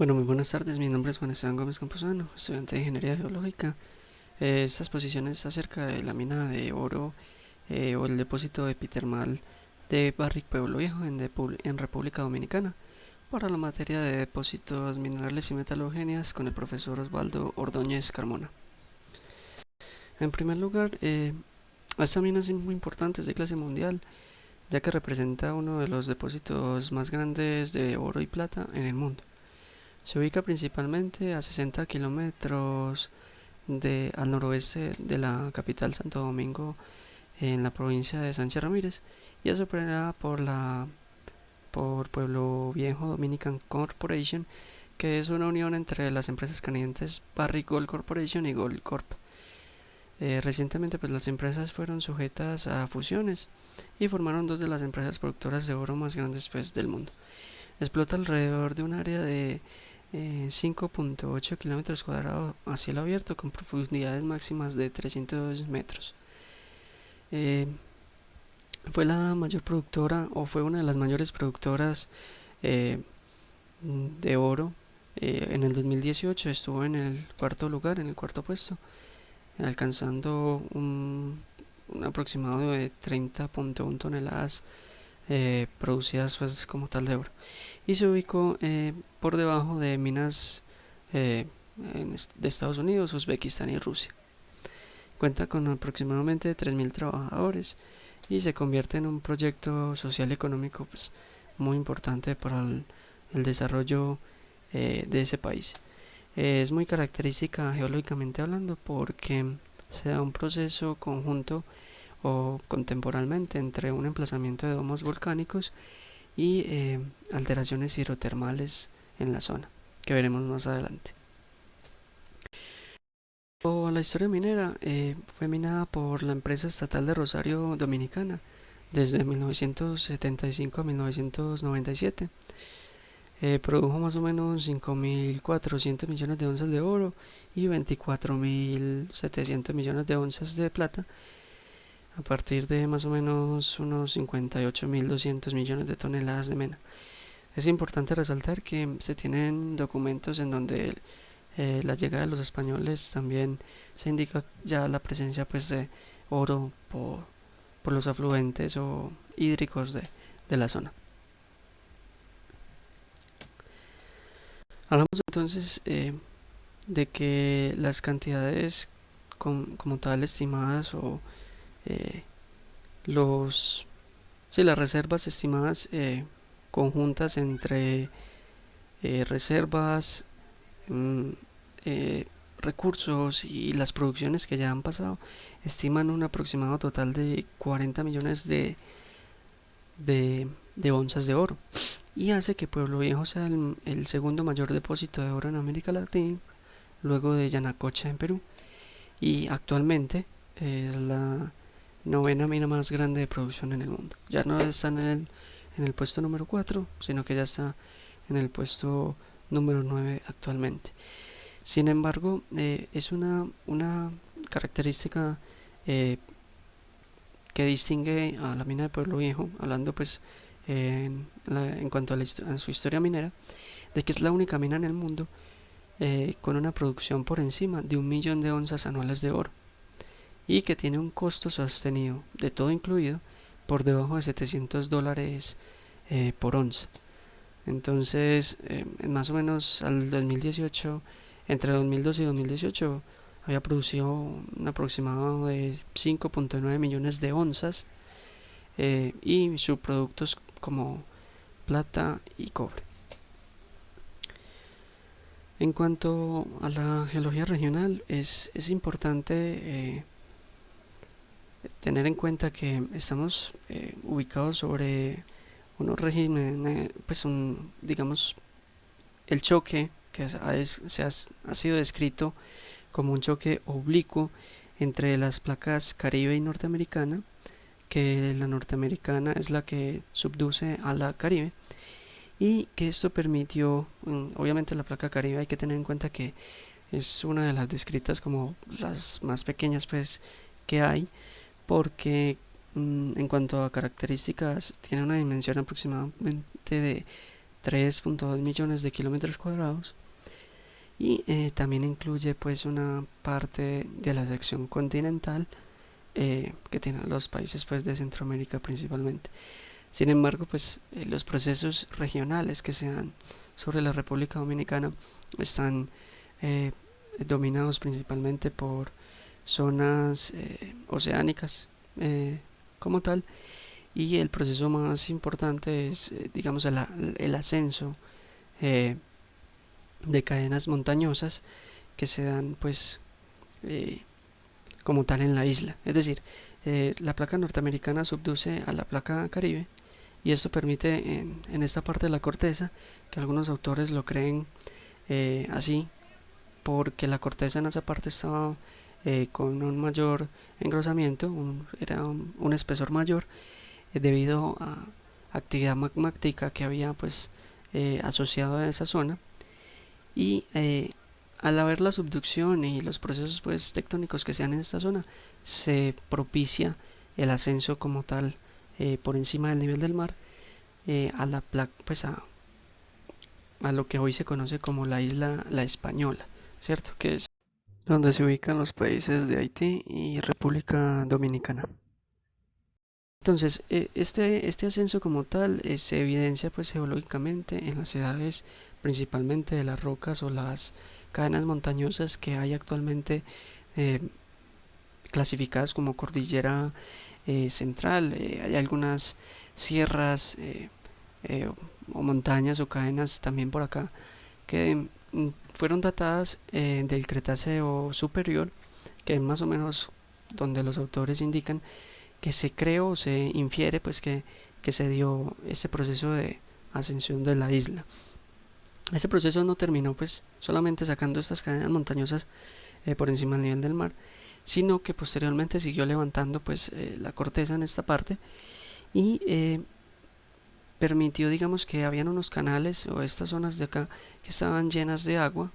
Bueno, muy buenas tardes, mi nombre es Juan Esteban Gómez Camposano, estudiante de Ingeniería Geológica. Esta exposición es acerca de la mina de oro o el depósito epitermal de Barrick Pueblo Viejo en República Dominicana para la materia de depósitos minerales y metalogenias con el profesor Osvaldo Ordóñez Carmona. En primer lugar, esta mina es muy importante, es de clase mundial, ya que representa uno de los depósitos más grandes de oro y plata en el mundo. Se ubica principalmente a 60 kilómetros al noroeste de la capital Santo Domingo, en la provincia de Sánchez Ramírez, y es operada por Pueblo Viejo Dominican Corporation, que es una unión entre las empresas canadienses Barrick Gold Corporation y Gold Corp. Recientemente pues las empresas fueron sujetas a fusiones y formaron dos de las empresas productoras de oro más grandes pues, del mundo. Explota alrededor de un área de 5.8 kilómetros cuadrados a cielo abierto con profundidades máximas de 300 metros. Eh, Fue la mayor productora o fue una de las mayores productoras eh, de oro. En el 2018 estuvo en el cuarto lugar, en el cuarto puesto, alcanzando un aproximado de 30.1 toneladas producidas pues como tal de oro, y se ubicó por debajo de minas eh, de Estados Unidos, Uzbekistán y Rusia. Cuenta con aproximadamente 3.000 trabajadores y se convierte en un proyecto social y económico pues, muy importante para el desarrollo de ese país. Es muy característica geológicamente hablando porque se da un proceso conjunto o contemporalmente entre un emplazamiento de domos volcánicos y alteraciones hidrotermales en la zona, que veremos más adelante. La historia minera fue minada por la empresa estatal de Rosario Dominicana desde 1975 a 1997. Produjo más o menos 5.400 millones de onzas de oro y 24.700 millones de onzas de plata, a partir de más o menos unos 58.200 millones de toneladas de mena. Es importante resaltar que se tienen documentos en donde la llegada de los españoles también se indica ya la presencia pues de oro por los afluentes o hídricos de la zona. Hablamos entonces de que las cantidades como tal estimadas o eh, los sí, las reservas estimadas conjuntas entre reservas, mm, eh, recursos y las producciones que ya han pasado estiman un aproximado total de 40 millones de onzas de oro, y hace que Pueblo Viejo sea el segundo mayor depósito de oro en América Latina, luego de Yanacocha en Perú, y actualmente es la novena mina más grande de producción en el mundo. Ya no está en el puesto número 4, sino que ya está en el puesto número 9 actualmente. Sin embargo, es una característica eh, que distingue a la mina de Pueblo Viejo, hablando pues en cuanto a su historia minera, de que es la única mina en el mundo con una producción por encima de 1 millón de onzas anuales de oro, y que tiene un costo sostenido de todo incluido por debajo de $700 por onza. Entonces, más o menos al 2018, entre 2012 y 2018, había producido un aproximado de 5.9 millones de onzas y subproductos como plata y cobre. En cuanto a la geología regional, es importante tener en cuenta que estamos ubicados sobre unos regímenes, pues digamos, el choque que ha sido descrito como un choque oblicuo entre las placas Caribe y norteamericana, que la norteamericana es la que subduce a la Caribe, y que esto permitió, obviamente la placa Caribe hay que tener en cuenta que es una de las descritas como las más pequeñas pues que hay, porque en cuanto a características tiene una dimensión aproximadamente de 3.2 millones de kilómetros cuadrados y también incluye pues una parte de la sección continental que tienen los países pues de Centroamérica principalmente. Sin embargo, pues los procesos regionales que se dan sobre la República Dominicana están eh, dominados principalmente por zonas oceánicas como tal, y el proceso más importante es digamos el ascenso eh, de cadenas montañosas que se dan pues eh, como tal en la isla. Es decir, la placa norteamericana subduce a la placa caribe y esto permite en esta parte de la corteza, que algunos autores lo creen así, porque la corteza en esa parte estaba con un mayor engrosamiento, era un espesor mayor debido a actividad magmática que había pues asociado a esa zona, y al haber la subducción y los procesos pues tectónicos que se dan en esta zona, se propicia el ascenso como tal por encima del nivel del mar a la pues a lo que hoy se conoce como la isla La Española, ¿cierto? Que es donde se ubican los países de Haití y República Dominicana. Entonces, este ascenso como tal se evidencia pues geológicamente en las edades principalmente de las rocas o las cadenas montañosas que hay actualmente eh, clasificadas como cordillera central. Hay algunas sierras o montañas o cadenas también por acá que fueron datadas del Cretáceo superior, que es más o menos donde los autores indican que se creó o se infiere pues que se dio este proceso de ascensión de la isla. Este proceso no terminó pues solamente sacando estas cadenas montañosas por encima del nivel del mar, sino que posteriormente siguió levantando pues la corteza en esta parte y permitió digamos que habían unos canales o estas zonas de acá que estaban llenas de agua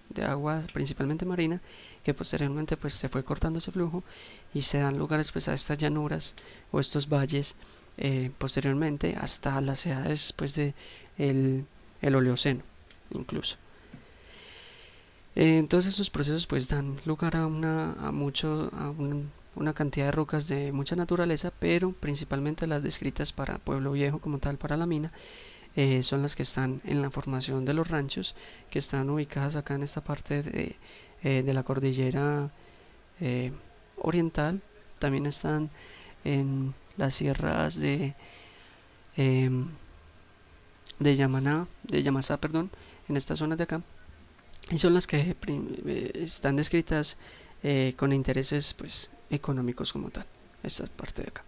principalmente marina, que posteriormente pues se fue cortando ese flujo y se dan lugares pues a estas llanuras o estos valles posteriormente hasta las edades pues de el Oleoceno incluso. Entonces estos procesos pues dan lugar una cantidad de rocas de mucha naturaleza, pero principalmente las descritas para Pueblo Viejo como tal, para la mina, son las que están en la formación de los ranchos, que están ubicadas acá en esta parte de la cordillera eh, oriental. También están en las sierras eh, de Yamasá, perdón, en estas zonas de acá, y son las que están descritas con intereses pues económicos como tal, esta parte de acá.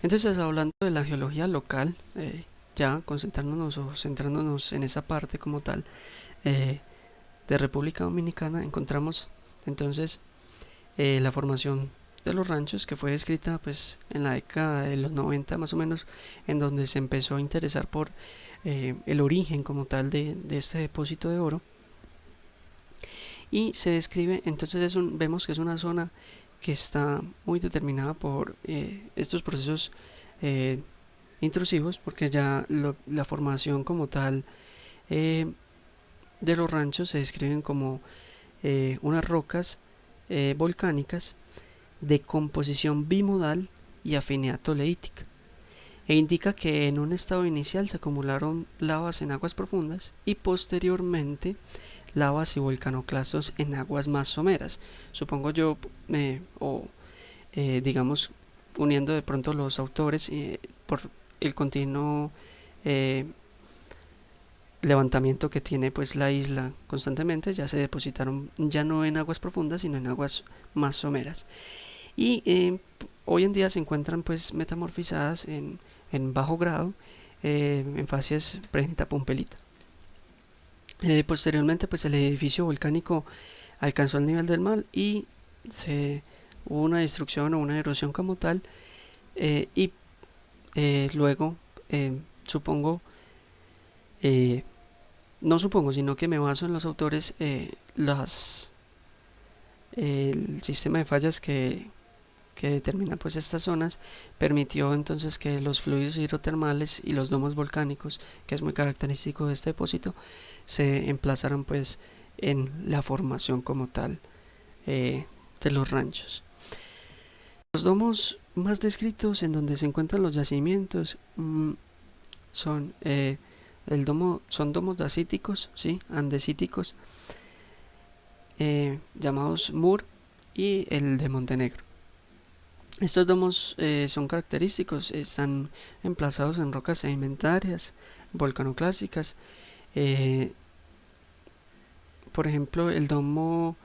Entonces, hablando de la geología local, ya concentrándonos o centrándonos en esa parte como tal eh, de República Dominicana, encontramos entonces la formación de los ranchos, que fue descrita pues en la década de los 90 más o menos, en donde se empezó a interesar por el origen como tal de este depósito de oro, y se describe entonces vemos que es una zona que está muy determinada por estos procesos eh, intrusivos, porque ya la formación como tal eh, de los ranchos se describen como unas rocas volcánicas de composición bimodal y afinidad toleítica, e indica que en un estado inicial se acumularon lavas en aguas profundas y posteriormente lavas y volcanoclastos en aguas más someras. Supongo yo, o digamos, uniendo de pronto los autores por el continuo eh, levantamiento que tiene pues la isla constantemente, ya se depositaron ya no en aguas profundas sino en aguas más someras, y hoy en día se encuentran pues metamorfizadas en bajo grado en fases pregnita pumpelita. Posteriormente pues el edificio volcánico alcanzó el nivel del mar y se hubo una destrucción o una erosión como tal, y luego supongo, eh, no supongo, sino que me baso en los autores, el sistema de fallas que determina pues estas zonas, permitió entonces que los fluidos hidrotermales y los domos volcánicos, que es muy característico de este depósito, se emplazaran pues en la formación como tal de los ranchos. Los domos más descritos en donde se encuentran los yacimientos son son domos dacíticos, ¿sí? Andesíticos, llamados Mur y el de Montenegro. Estos domos son característicos, están emplazados en rocas sedimentarias, volcanoclásicas. eh, por ejemplo, el domo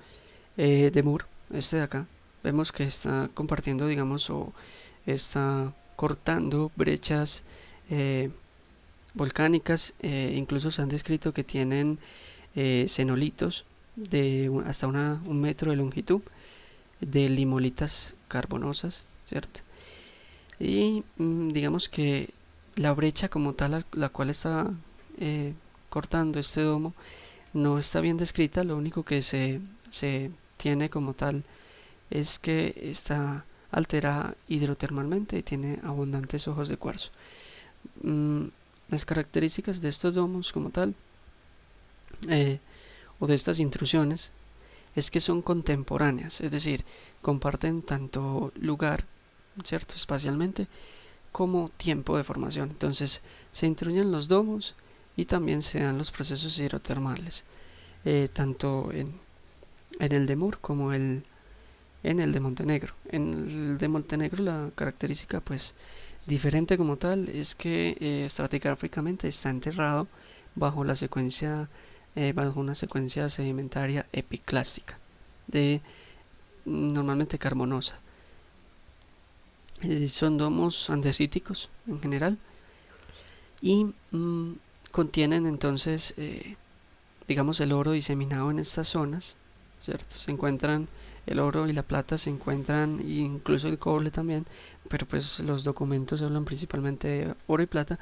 de Mur, este de acá, vemos que está compartiendo, digamos, o está cortando brechas eh, volcánicas. Incluso se han descrito que tienen cenolitos de hasta un metro de longitud, de limolitas carbonosas, ¿cierto? Y digamos que la brecha como tal, la cual está cortando este domo, no está bien descrita. Lo único que se tiene como tal es que está alterada hidrotermalmente y tiene abundantes ojos de cuarzo. Mm, las características de estos domos como tal, eh, o de estas intrusiones, es que son contemporáneas, es decir, comparten tanto lugar, ¿cierto?, espacialmente, como tiempo de formación. Entonces se intruyen los domos y también se dan los procesos hidrotermales, tanto en el de Mur como en el de Montenegro. En el de Montenegro la característica pues diferente como tal es que estratigráficamente está enterrado bajo la secuencia bajo una secuencia sedimentaria epiclástica de normalmente carbonosa. Son domos andesíticos en general y contienen entonces digamos el oro diseminado en estas zonas, ¿cierto? Se encuentran el oro y la plata, se encuentran incluso el cobre también, pero pues los documentos hablan principalmente de oro y plata.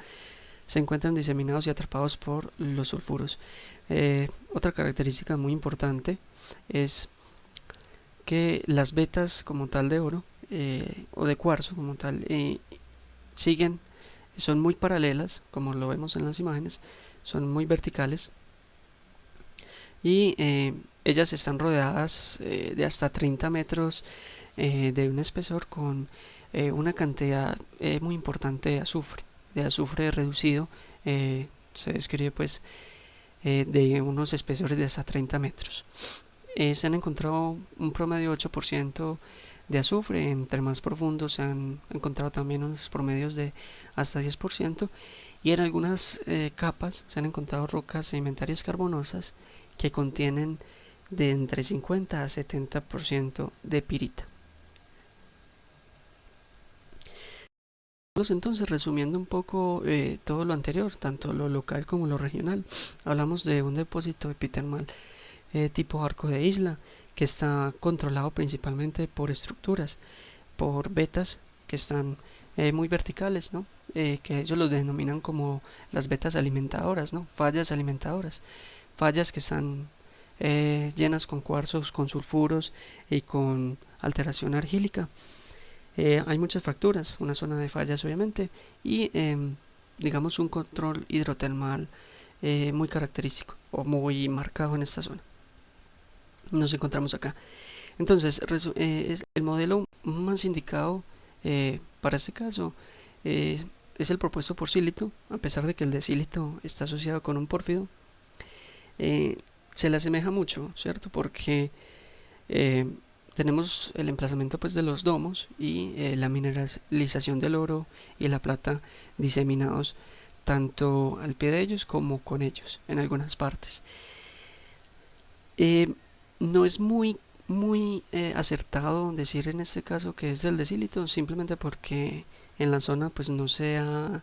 Se encuentran diseminados y atrapados por los sulfuros. Otra característica muy importante es que las vetas como tal de oro o de cuarzo como tal siguen, son muy paralelas, como lo vemos en las imágenes, son muy verticales y ellas están rodeadas de hasta 30 metros de un espesor con una cantidad muy importante de azufre reducido. Se describe pues de unos espesores de hasta 30 metros. Se han encontrado un promedio de 8% de azufre. Entre más profundos se han encontrado también unos promedios de hasta 10%, y en algunas capas se han encontrado rocas sedimentarias carbonosas que contienen de entre 50 a 70% de pirita. Entonces, resumiendo un poco todo lo anterior, tanto lo local como lo regional, hablamos de un depósito epitermal tipo arco de isla, que está controlado principalmente por estructuras, por vetas que están muy verticales, ¿no? Que ellos los denominan como las vetas alimentadoras, ¿no? Fallas alimentadoras, fallas que están llenas con cuarzos, con sulfuros y con alteración argílica. Hay muchas fracturas, una zona de fallas obviamente, y digamos un control hidrotermal muy característico o muy marcado en esta zona. Nos encontramos acá. Entonces, es el modelo más indicado para este caso es el propuesto por sílito, a pesar de que el de sílito está asociado con un pórfido. Se le asemeja mucho, ¿cierto? Porque eh, tenemos el emplazamiento pues de los domos y la mineralización del oro y la plata diseminados tanto al pie de ellos como con ellos en algunas partes. No es muy acertado decir en este caso que es del desílito, simplemente porque en la zona pues no se ha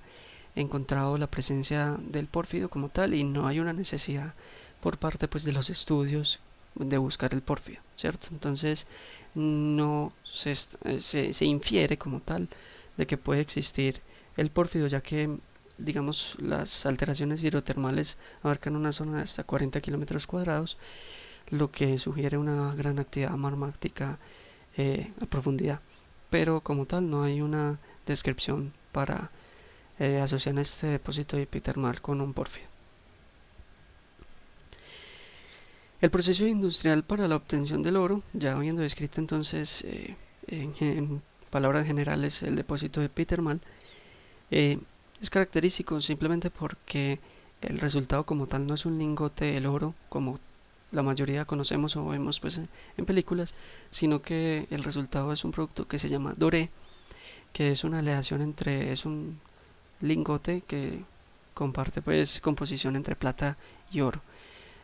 encontrado la presencia del pórfido como tal y no hay una necesidad por parte pues de los estudios de buscar el pórfido, ¿cierto? Entonces no se infiere como tal de que puede existir el pórfido, ya que digamos las alteraciones hidrotermales abarcan una zona de hasta 40 kilómetros cuadrados, lo que sugiere una gran actividad magmática a profundidad. pero como tal no hay una descripción para asociar este depósito epitermal con un pórfido. El proceso industrial para la obtención del oro, ya habiendo descrito entonces en palabras generales el depósito epitermal, es característico simplemente porque el resultado como tal no es un lingote del oro como la mayoría conocemos o vemos pues en películas, sino que el resultado es un producto que se llama doré, que es una aleación entre, es un lingote que comparte pues composición entre plata y oro.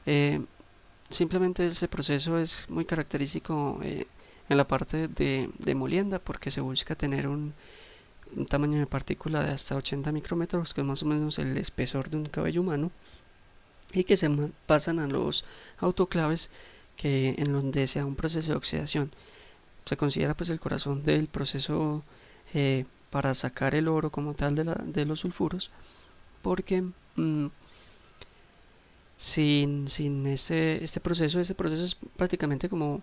Eh, Simplemente ese proceso es muy característico en la parte de molienda porque se busca tener un tamaño de partícula de hasta 80 micrómetros, que es más o menos el espesor de un cabello humano, y que se pasan a los autoclaves que en donde sea un proceso de oxidación. Se considera pues el corazón del proceso para sacar el oro como tal de los sulfuros, porque sin este proceso, ese proceso es prácticamente como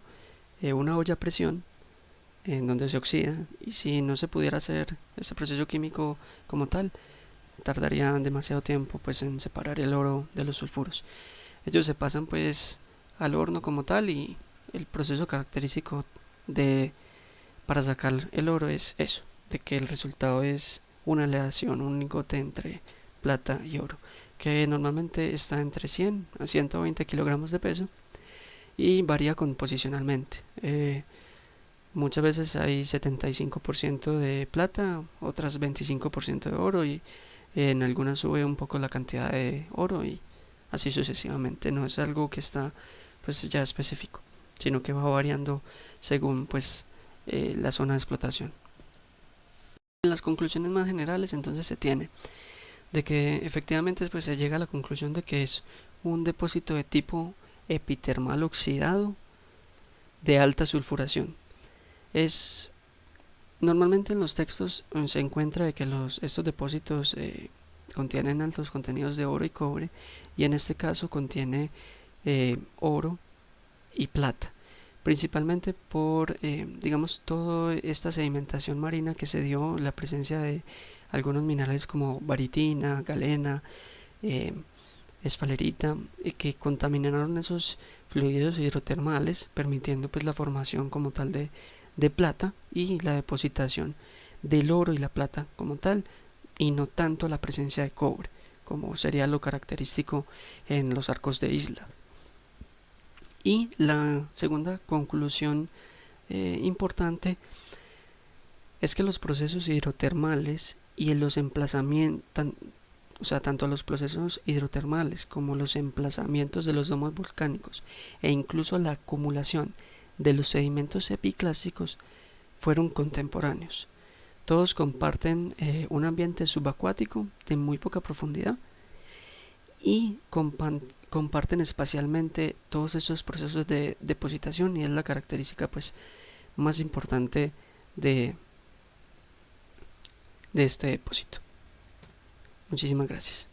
una olla a presión en donde se oxida, y si no se pudiera hacer ese proceso químico como tal, tardaría demasiado tiempo pues en separar el oro de los sulfuros. Ellos se pasan pues al horno como tal, y el proceso característico de para sacar el oro es eso, de que el resultado es una aleación, un lingote entre plata y oro, que normalmente está entre 100 a 120 kilogramos de peso y varía composicionalmente. Muchas veces hay 75% de plata, otras 25% de oro, y en algunas sube un poco la cantidad de oro y así sucesivamente. No es algo que está pues ya específico, sino que va variando según pues la zona de explotación. En las conclusiones más generales entonces se tiene de que efectivamente pues se llega a la conclusión de que es un depósito de tipo epitermal oxidado de alta sulfuración. Es normalmente en los textos se encuentra de que estos depósitos contienen altos contenidos de oro y cobre, y en este caso contiene oro y plata, principalmente por digamos toda esta sedimentación marina que se dio, la presencia de algunos minerales como baritina, galena, eh, esfalerita, que contaminaron esos fluidos hidrotermales, permitiendo pues la formación como tal de plata y la depositación del oro y la plata como tal, y no tanto la presencia de cobre como sería lo característico en los arcos de isla. Y la segunda conclusión importante es que los procesos hidrotermales y los emplazamientos, o sea, tanto los procesos hidrotermales como los emplazamientos de los domos volcánicos e incluso la acumulación de los sedimentos epiclásticos fueron contemporáneos. Todos comparten un ambiente subacuático de muy poca profundidad y comparten espacialmente todos esos procesos de depositación, y es la característica pues más importante de, de este depósito. Muchísimas gracias.